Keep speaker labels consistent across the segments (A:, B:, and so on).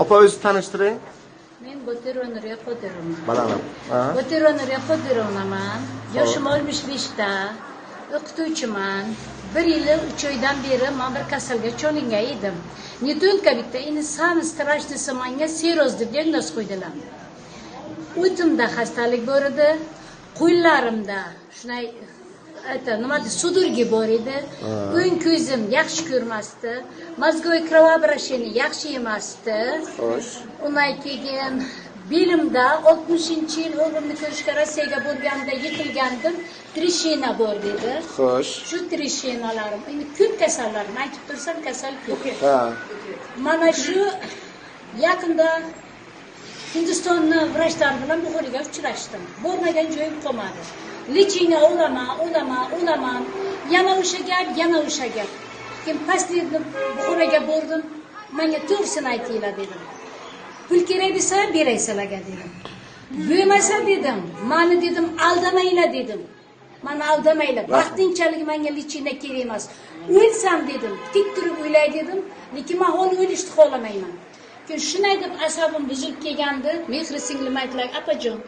A: Opa o'zi tanishtiring.
B: Men Botironur Qodirovman.
A: Mana.
B: Botironur Qodirovman. Yoshim 65da. O'qituvchiman. 1 yil 3 oydan beri men bir kasalga cho'lingan edim. Не только bitta, endi самый страшный manga siroz deb diagnoz qo'ydilar. O'timda xastalik bor edi, qo'llarimda shunday nima deydi, sudurgi bor edi. O'ng ko'zim yaxshi ko'rmasdi, mozgovoy кровообращение yaxshi emasdi.
A: Xo'sh.
B: Undan keyin belimda 60-yil o'g'limni ko'rishga Rossiyaga borganda yiqilgandim, trishina bor dedi.
A: Xo'sh.
B: Shu trishinalarim, endi ko'p kasallarim aytib tursam kasal ko'p.
A: Ha.
B: Mana shu yaqinda Hindistonni vrachlar bilan Buxoroga uchrashdim. Bormagan joyim qolmadi. Lechina olaman, yana o'sha gap. Keyin pastlikni Buxoroga bordim. Menga to'g'risini aytinglar dedim. Pul kerak desa beraysizlarga dedim. Bo'lmasa dedim, meni dedim aldamanglar dedim. Meni aldamanglar. Vaqtinchalik menga lechina kerak emas. O'lsam dedim, tik turib o'ylay dedim, lekin men hozir o'lishni xohlamayman. Keyin shunday deb asabim buzilib kelgandi. Mehri singlim aytdilar, "Apajon,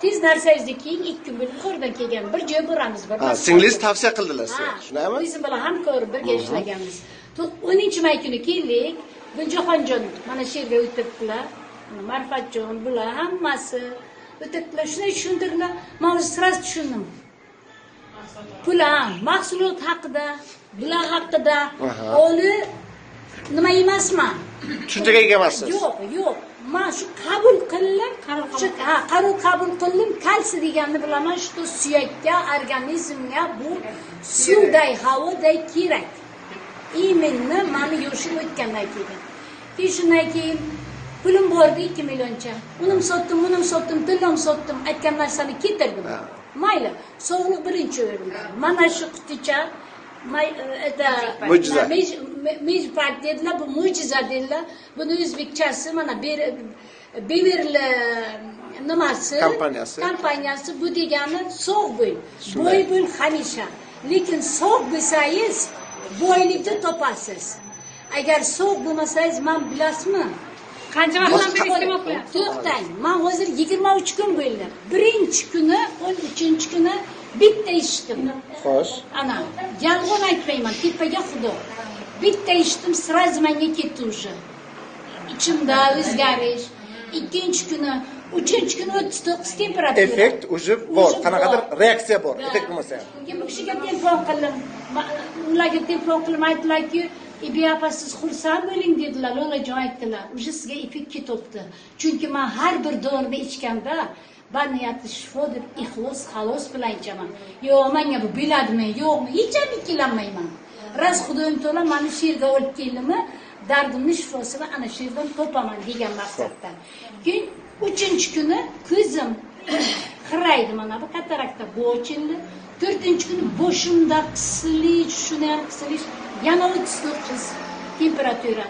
B: tez narsangizni kiying, 2 kun bo'lib Qo'rdan kelgan. Bir joy boramiz, bir."
A: Singliz tavsiya qildilar sizga, shundaymi?
B: O'zim bilan hamkor birga ishlaganmiz. 10-may kuni keldik. Guljoxonjon mana shu yerga o'tiribdilar. Marfatjon bular hammasi o'tiribdilar. Shunday tushuntirdilar. Men o'zim sras tushundim. Pulan, mahsulot haqida, bular haqida oli nima emasman.
A: Tushunchaga ega emassiz.
B: Yo'q. Men shu qabul qildim, qaror qabul qildim. Kalsiy deganni bilaman, shu suyakka, organizmga bu suvday, havoday kerak. Imенно meni yoshim o'tgandan keyin. Shundan keyin pulim bordi 2 millioncha. Unim sotdim, tillam sotdim, aytgan narsani ketirdim. Mayli, sog'liq birinchi o'rinda. Mana shu quticha
A: mo'jiza.
B: Mejpat dedilar, bu mo'jiza dedilar. Buni o'zbekchasi mana Beverly nimasi? Kompaniyasi bu degani sog' bo'l. Boy bo'l hamisha. Lekin sog' bo'lsangiz, boylikni topasiz. Agar sog' bo'lmasangiz, men bilasizmi?
C: Qancha vaqtdan beri iste'mol qilyapsiz?
B: To'xtang. Men hozir 23 kun bo'ldi. Birinchi kuni, 13-chi kuni bitta ichdim.
A: Xo'sh.
B: Ana, yolg'on aytmayman, tepaga xudo. Bitta ichdim, sразу menga ketdi уже. Ichimda o'zgarish. Ikkinchi kuni, uchinchi kuni 39 temperatura.
A: Effekt уже bor, qanaqadir reaksiya bor, effekt bo'lmasa ham.
B: Keyin bu kishiga telefon qildim. Ularga telefon qilib aytdilar-ki, "Ibiapa siz xursand bo'ling" dedilar, Lolajon aytdilar. Уже sizga effekt ketibdi. Chunki men har bir dorini ichganda baniyati shifo deb ixlos, xalos bilan ichaman. Yo'q, menga bu biladimi, yo'qmi, hech ham ikkilanmayman. Ras xudoyim to'la meni shu yerga olib keldimi, dardimni shifosini ana shu yerdan topaman degan maqsadda. Keyin 3-chi kuni ko'zim xiraydi, mana bu katarakta bo'childi. 4-chi kuni boshimda qisilish, yana 39 temperatura.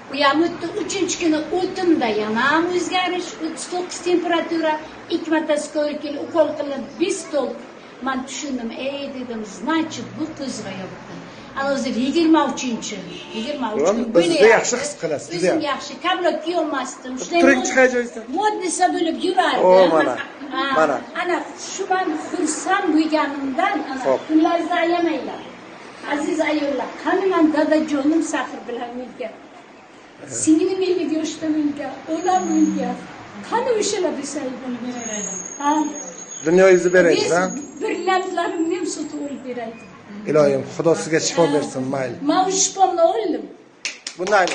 B: Bu ham o'tdi. 3-chi kuni o'timda yana ham o'zgarish, 39 temperatura. 2 marta sko'rikil ukol qilib, bistol. Men tushundim, dedim, значит, bu qo'zg'ayapti. Ana hozir 23 kun
A: O'zingizni yaxshi his qilasiz.
B: O'zim yaxshi, kablok kiyolmasdim.
A: Turing chiqay joyingizdan.
B: Modnisa bo'lib yurardi.
A: Mana.
B: Ana shu men xursand bo'lganimdan kunlaringizni ayamanglar. Aziz ayollar, qani men dadajonim Safir bilan menga. Singlim 50 yoshda menga, o'lam menga. Qani o'shalar desaydim.
A: Dunyoyingizni beraysiz, ha?
B: Birlamlarimni ham sotib olib beraydim.
A: Iloyim, Xudo sizga shifo bersin, mayli.
B: Men shifomni oldim.
A: Bunday